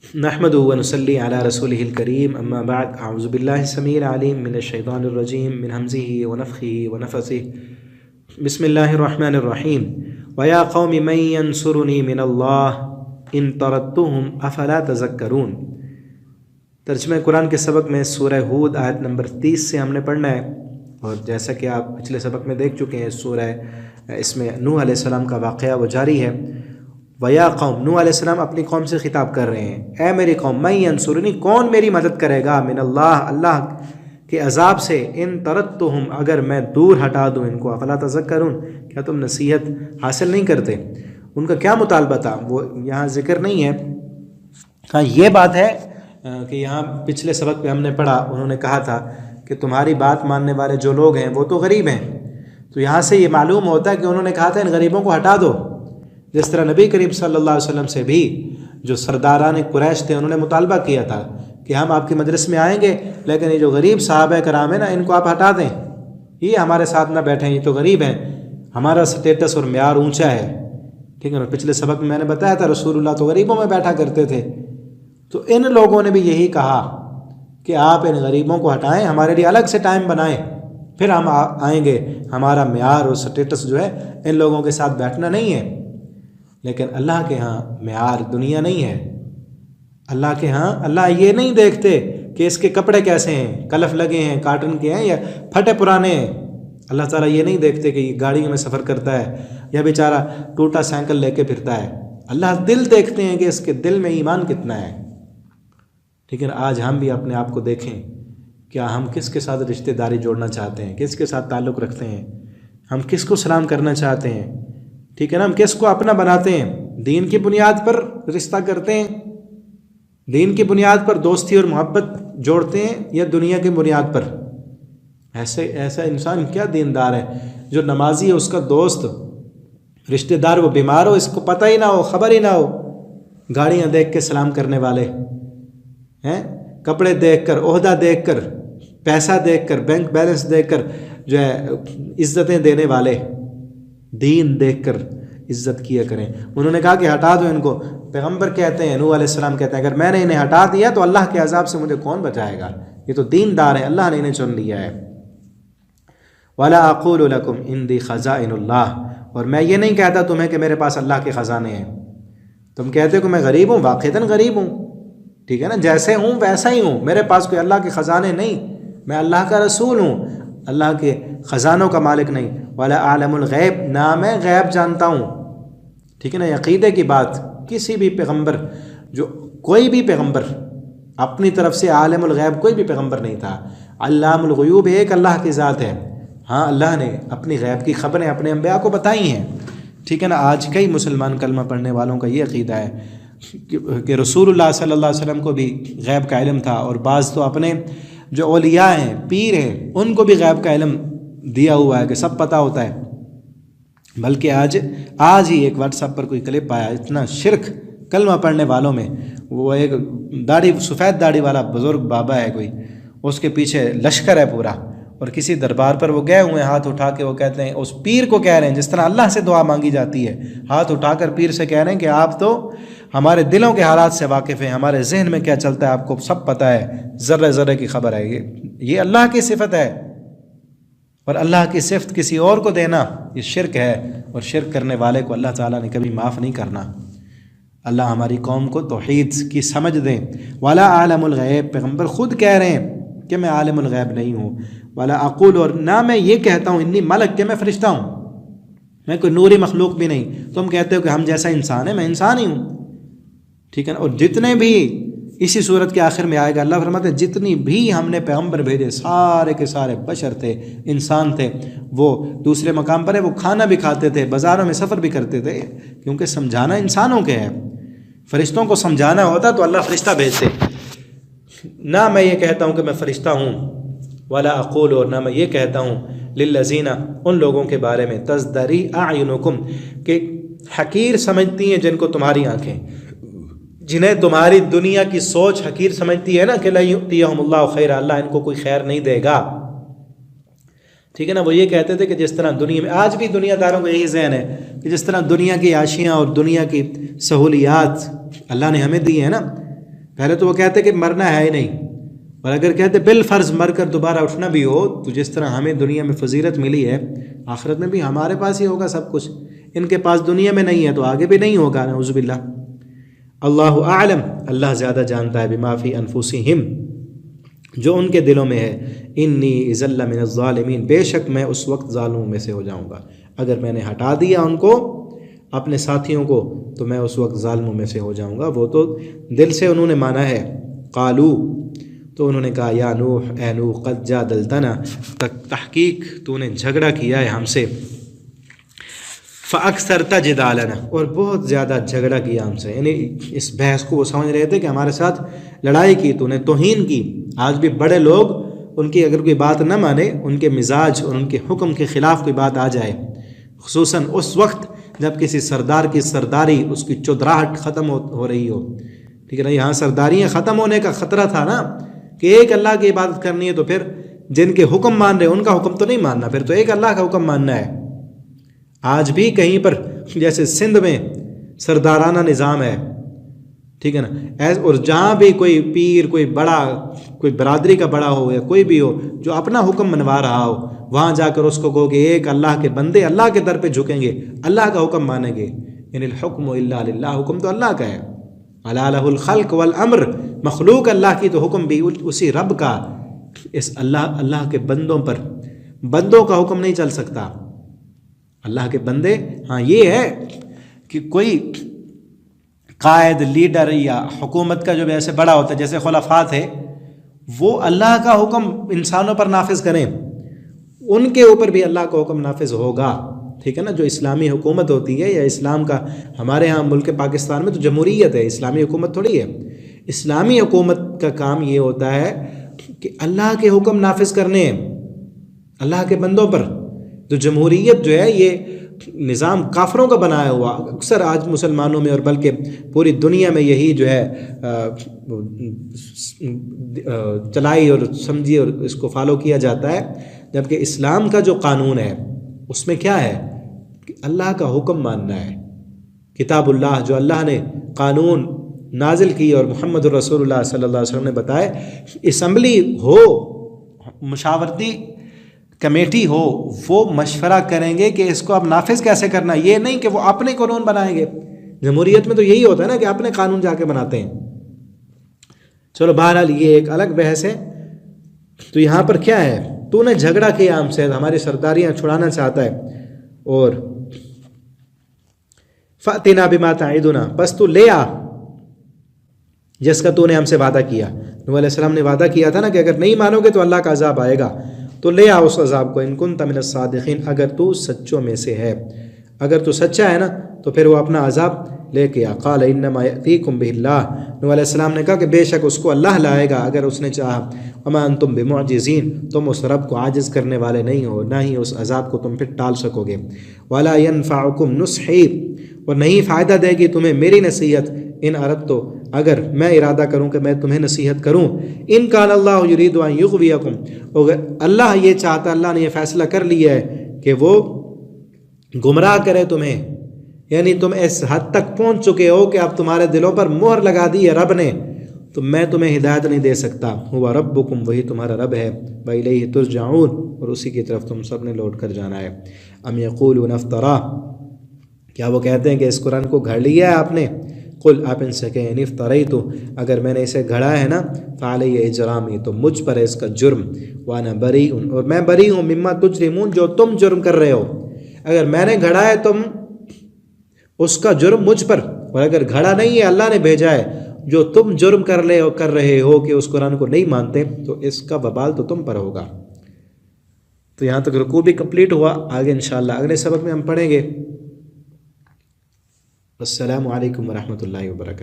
نحمدہ و نصلی علی رسولہ الکریم اما بعد اعوذ باللہ السمیع العلیم من الشیطان الرجیم من ہمزہ ونفخہ ونفثہ بسم اللہ الرحمن الرحیم ویا قوم من ینصرنی من اللہ ان طردتہم افلا تذکرون۔ ترجمہ قرآن کے سبق میں سورہ ہود آیت نمبر 30 سے ہم نے پڑھنا ہے، اور جیسا کہ آپ پچھلے سبق میں دیکھ چکے ہیں اس میں نوح علیہ السلام کا واقعہ وہ جاری ہے۔ ویا قوم، نوح علیہ السلام اپنی قوم سے خطاب کر رہے ہیں، اے میری قوم، من ینصرنی، کون میری مدد کرے گا، من اللہ، اللہ کے عذاب سے، ان طردتہم، اگر میں دور ہٹا دوں ان کو، افلا تذکرون، کیا تم نصیحت حاصل نہیں کرتے؟ ان کا کیا مطالبہ تھا وہ یہاں ذکر نہیں ہے۔ ہاں یہ بات ہے کہ یہاں پچھلے سبق پہ ہم نے پڑھا، انہوں نے کہا تھا کہ تمہاری بات ماننے والے جو لوگ ہیں وہ تو غریب ہیں، تو یہاں سے یہ معلوم ہوتا ہے کہ انہوں نے کہا تھا ان غریبوں کو ہٹا دو، جس طرح نبی کریم صلی اللہ علیہ وسلم سے بھی جو سرداران قریش تھے انہوں نے مطالبہ کیا تھا کہ ہم آپ کی مجلس میں آئیں گے، لیکن یہ جو غریب صحابہ کرام ہیں نا، ان کو آپ ہٹا دیں، یہ ہمارے ساتھ نہ بیٹھیں، یہ تو غریب ہیں، ہمارا سٹیٹس اور معیار اونچا ہے، ٹھیک ہے نا۔ پچھلے سبق میں نے بتایا تھا رسول اللہ تو غریبوں میں بیٹھا کرتے تھے، تو ان لوگوں نے بھی یہی کہا کہ آپ ان غریبوں کو ہٹائیں، ہمارے لیے الگ سے ٹائم بنائیں، پھر ہم آئیں گے، ہمارا معیار اور سٹیٹس جو ہے ان لوگوں کے ساتھ بیٹھنا نہیں ہے۔ لیکن اللہ کے ہاں معیار دنیا نہیں ہے، اللہ کے ہاں اللہ یہ نہیں دیکھتے کہ اس کے کپڑے کیسے ہیں، کلف لگے ہیں، کاٹن کے ہیں یا پھٹے پرانے ہیں، اللہ تعالیٰ یہ نہیں دیکھتے کہ یہ گاڑیوں میں سفر کرتا ہے یا بیچارہ ٹوٹا سائیکل لے کے پھرتا ہے، اللہ دل دیکھتے ہیں کہ اس کے دل میں ایمان کتنا ہے، ٹھیک ہے نا۔ آج ہم بھی اپنے آپ کو دیکھیں، کیا ہم کس کے ساتھ رشتہ داری جوڑنا چاہتے ہیں، کس کے ساتھ تعلق رکھتے ہیں، ہم کس کو سلام کرنا چاہتے ہیں، ٹھیک ہے نا، ہم کس کو اپنا بناتے ہیں، دین کی بنیاد پر رشتہ کرتے ہیں، دین کی بنیاد پر دوستی اور محبت جوڑتے ہیں، یا دنیا کی بنیاد پر؟ ایسا انسان کیا دیندار ہے جو نمازی ہے، اس کا دوست رشتہ دار وہ بیمار ہو، اس کو پتہ ہی نہ ہو، خبر ہی نہ ہو، گاڑیاں دیکھ کے سلام کرنے والے ہیں، کپڑے دیکھ کر، عہدہ دیکھ کر، پیسہ دیکھ کر، بینک بیلنس دیکھ کر جو ہے عزتیں دینے والے، دین دیکھ کر عزت کیا کریں۔ انہوں نے کہا کہ ہٹا دو ان کو، پیغمبر کہتے ہیں، نوح علیہ السلام کہتے ہیں، اگر میں نے انہیں ہٹا دیا تو اللہ کے عذاب سے مجھے کون بچائے گا، یہ تو دیندار ہیں، اللہ نے انہیں چن لیا ہے۔ وَلَا أَقُولُ لَكُمْ عِنْدِي خَزَائِنُ اللَّهِ، اور میں یہ نہیں کہتا تمہیں کہ میرے پاس اللہ کے خزانے ہیں۔ تم کہتے ہو کہ میں غریب ہوں، واقعتاً غریب ہوں، ٹھیک ہے نا، جیسے ہوں ویسا ہی ہوں، میرے پاس کوئی اللہ کے خزانے نہیں، میں اللہ کا رسول ہوں، اللہ کے خزانوں کا مالک نہیں۔ وَلَا أَعْلَمُ الْغَيْبَ، نہ میں غیب جانتا ہوں، ٹھیک ہے نا، عقیدے کی بات۔ کسی بھی پیغمبر، جو کوئی بھی پیغمبر اپنی طرف سے عالم الغیب کوئی بھی پیغمبر نہیں تھا، علام الغیوب ایک اللہ کی ذات ہے۔ ہاں اللہ نے اپنی غیب کی خبریں اپنے انبیاء کو بتائی ہیں، ٹھیک ہے نا۔ آج کئی مسلمان کلمہ پڑھنے والوں کا یہ عقیدہ ہے کہ رسول اللہ صلی اللہ علیہ وسلم کو بھی غیب کا علم تھا، اور بعض تو اپنے جو اولیاء ہیں، پیر ہیں، ان کو بھی غیب کا علم دیا ہوا ہے کہ سب پتہ ہوتا ہے۔ بلکہ آج ہی ایک واٹس ایپ پر کوئی کلپ آیا، اتنا شرک کلمہ پڑھنے والوں میں، وہ ایک سفید داڑھی والا بزرگ بابا ہے کوئی، اس کے پیچھے لشکر ہے پورا، اور کسی دربار پر وہ گئے ہوئے ہیں، ہاتھ اٹھا کے وہ کہتے ہیں، اس پیر کو کہہ رہے ہیں، جس طرح اللہ سے دعا مانگی جاتی ہے، ہاتھ اٹھا کر پیر سے کہہ رہے ہیں کہ آپ تو ہمارے دلوں کے حالات سے واقف ہیں، ہمارے ذہن میں کیا چلتا ہے آپ کو سب پتہ ہے، ذرے ذرے کی خبر ہے۔ یہ اللہ کی صفت ہے، اور اللہ کی صفت کسی اور کو دینا یہ شرک ہے، اور شرک کرنے والے کو اللہ تعالیٰ نے کبھی معاف نہیں کرنا۔ اللہ ہماری قوم کو توحید کی سمجھ دیں۔ وَلَا أَعْلَمُ الْغَيْبَ، پیغمبر خود کہہ رہے ہیں کہ میں عالم الغیب نہیں ہوں۔ وَلَا أَقُولُ، اور نہ میں یہ کہتا ہوں انی ملک، کہ میں فرشتہ ہوں، میں کوئی نوری مخلوق بھی نہیں۔ تم کہتے ہو کہ ہم جیسا انسان ہے، میں انسان ہی ہوں، ٹھیک ہے نا۔ اور جتنے بھی اسی صورت کے آخر میں آئے گا، اللہ فرماتے ہیں جتنی بھی ہم نے پیغمبر بھیجے سارے کے سارے بشر تھے، انسان تھے۔ وہ دوسرے مقام پر ہے، وہ کھانا بھی کھاتے تھے، بازاروں میں سفر بھی کرتے تھے، کیونکہ سمجھانا انسانوں کے ہے۔ فرشتوں کو سمجھانا ہوتا تو اللہ فرشتہ بھیجتے۔ نہ میں یہ کہتا ہوں کہ میں فرشتہ ہوں، ولا اقول، اور نہ میں یہ کہتا ہوں للذین، ان لوگوں کے بارے میں تزدری اعینکم، کہ حقیر سمجھتی ہیں جن کو تمہاری آنکھیں، جنہیں تمہاری دنیا کی سوچ حقیر سمجھتی ہے نا، کہ لا یؤتیہم اللہ خیرا، اللہ ان کو کوئی خیر نہیں دے گا، ٹھیک ہے نا۔ وہ یہ کہتے تھے کہ جس طرح دنیا میں، آج بھی دنیا داروں کو یہی ذہن ہے کہ جس طرح دنیا کی عاشیاں اور دنیا کی سہولیات اللہ نے ہمیں دی ہیں نا، پہلے تو وہ کہتے کہ مرنا ہے ہی نہیں، اور اگر کہتے بالفرض مر کر دوبارہ اٹھنا بھی ہو تو جس طرح ہمیں دنیا میں فضیلت ملی ہے آخرت میں بھی ہمارے پاس ہی ہوگا سب کچھ، ان کے پاس دنیا میں نہیں ہے تو آگے بھی نہیں ہوگا، نعوذ باللہ۔ اللہ اعلم، اللہ زیادہ جانتا ہے، بما فی انفسہم، جو ان کے دلوں میں ہے، انی اذا لمن الظالمین، بے شک میں اس وقت ظالموں میں سے ہو جاؤں گا، اگر میں نے ہٹا دیا ان کو اپنے ساتھیوں کو تو میں اس وقت ظالموں میں سے ہو جاؤں گا۔ وہ تو دل سے انہوں نے مانا ہے، قالو، تو انہوں نے کہا یا نوح، اے نوح، قد جادلتنا، تحقیق تو نے جھگڑا کیا ہے ہم سے، فاکثرت جدالنا، اور بہت زیادہ جھگڑا کیا ہم سے، یعنی اس بحث کو وہ سمجھ رہے تھے کہ ہمارے ساتھ لڑائی کی، تو نے توہین کی۔ آج بھی بڑے لوگ ان کی اگر کوئی بات نہ مانے، ان کے مزاج اور ان کے حکم کے خلاف کوئی بات آ جائے، خصوصاً اس وقت جب کسی سردار کی سرداری، اس کی چودراہٹ ختم ہو رہی ہو، ٹھیک ہے نا، یہاں سرداریاں ختم ہونے کا خطرہ تھا نا، کہ ایک اللہ کی عبادت کرنی ہے تو پھر جن کے حکم مان رہے ان کا حکم تو نہیں ماننا، پھر تو ایک اللہ کا حکم ماننا ہے۔ آج بھی کہیں پر جیسے سندھ میں سردارانہ نظام ہے، ٹھیک ہے نا، اور جہاں بھی کوئی پیر، کوئی بڑا، کوئی برادری کا بڑا ہو یا کوئی بھی ہو جو اپنا حکم منوا رہا ہو، وہاں جا کر اس کو کہو کہ ایک اللہ کے بندے اللہ کے در پہ جھکیں گے، اللہ کا حکم مانیں گے، ان الحکم الا للہ، حکم تو اللہ کا ہے، الا لہ الخلق والامر، مخلوق اللہ کی تو حکم بھی اسی رب کا، اس اللہ کے بندوں کا حکم نہیں چل سکتا، اللہ کے بندے، ہاں یہ ہے کہ کوئی قائد، لیڈر یا حکومت کا جو ایسے بڑا ہوتا ہے جیسے خلفاء تھے، وہ اللہ کا حکم انسانوں پر نافذ کریں، ان کے اوپر بھی اللہ کا حکم نافذ ہوگا، ٹھیک ہے نا۔ جو اسلامی حکومت ہوتی ہے یا اسلام کا، ہمارے ہاں ملک پاکستان میں تو جمہوریت ہے، اسلامی حکومت تھوڑی ہے۔ اسلامی حکومت کا کام یہ ہوتا ہے کہ اللہ کے حکم نافذ کرنے ہیں اللہ کے بندوں پر۔ تو جمہوریت جو ہے یہ نظام کافروں کا بنایا ہوا، اکثر آج مسلمانوں میں اور بلکہ پوری دنیا میں یہی جو ہے چلائی اور سمجھی اور اس کو فالو کیا جاتا ہے، جبکہ اسلام کا جو قانون ہے اس میں کیا ہے کہ اللہ کا حکم ماننا ہے، کتاب اللہ جو اللہ نے قانون نازل کی اور محمد رسول اللہ صلی اللہ علیہ وسلم نے بتائے، اسمبلی ہو، مشاورتی کمیٹی ہو، وہ مشورہ کریں گے کہ اس کو اب نافذ کیسے کرنا، یہ نہیں کہ وہ اپنے قانون بنائیں گے۔ جمہوریت میں تو یہی ہوتا ہے نا کہ اپنے قانون جا کے بناتے ہیں۔ چلو بہرحال یہ ایک الگ بحث ہے۔ تو یہاں پر کیا ہے، تو نے جھگڑا کیا ہم سے، ہماری سرداریاں چھڑانا چاہتا ہے، اور فَأْتِنَا بِمَا تَعِدُنَا، بس تو لے آ جس کا تو نے ہم سے وعدہ کیا۔ نوح علیہ السلام نے وعدہ کیا تھا نا کہ اگر نہیں مانو گے تو اللہ کا عذاب آئے گا، تو لے آ اس عذاب کو، ان کنت من الصادقین، اگر تو سچوں میں سے ہے، اگر تو سچا ہے نا تو پھر وہ اپنا عذاب لے کے آ۔ قال انما یأتیکم بہ اللہ، نوح علیہ السلام نے کہا کہ بے شک اس کو اللہ لائے گا اگر اس نے چاہا، وما انتم بمعجزین، تم اس رب کو عاجز کرنے والے نہیں ہو، نہ ہی اس عذاب کو تم پھر ٹال سکو گے۔ ولا ینفعکم نصحی، اور نہیں فائدہ دے گی تمہیں میری نصیحت، ان اردت تو، اگر میں ارادہ کروں کہ میں تمہیں نصیحت کروں، ان کان اللہ یرید ان یغویکم، اگر اللہ یہ چاہتا، اللہ نے یہ فیصلہ کر لیا ہے کہ وہ گمراہ کرے تمہیں، یعنی تم اس حد تک پہنچ چکے ہو کہ اب تمہارے دلوں پر مہر لگا دی ہے رب نے، تو میں تمہیں ہدایت نہیں دے سکتا۔ ہوا ربکم، وہی تمہارا رب ہے، وإلیہ ترجعون، اور اسی کی طرف تم سب نے لوٹ کر جانا ہے۔ ام یقولون افترا، کیا وہ کہتے ہیں کہ اس قرآن کو گھڑ لیا ہے آپ نے؟ قل، آپ ان سے کہیں، ان افتریتو، اگر میں نے اسے گھڑا ہے نا، فعلی اجرامی، تو مجھ پر ہے اس کا جرم، وانا بریء، اور میں بری ہوں، مما تجرمون، جو تم جرم کر رہے ہو، اگر میں نے گھڑا ہے تم اس کا جرم مجھ پر، اور اگر گھڑا نہیں ہے اللہ نے بھیجا ہے، جو تم جرم کر رہے ہو کہ اس قرآن کو نہیں مانتے، تو اس کا وبال تو تم پر ہوگا۔ تو یہاں تک رکوع بھی کمپلیٹ ہوا، آگے انشاءاللہ اگلے سبق میں ہم پڑھیں گے۔ السلام علیکم ورحمۃ اللہ وبرکاتہ۔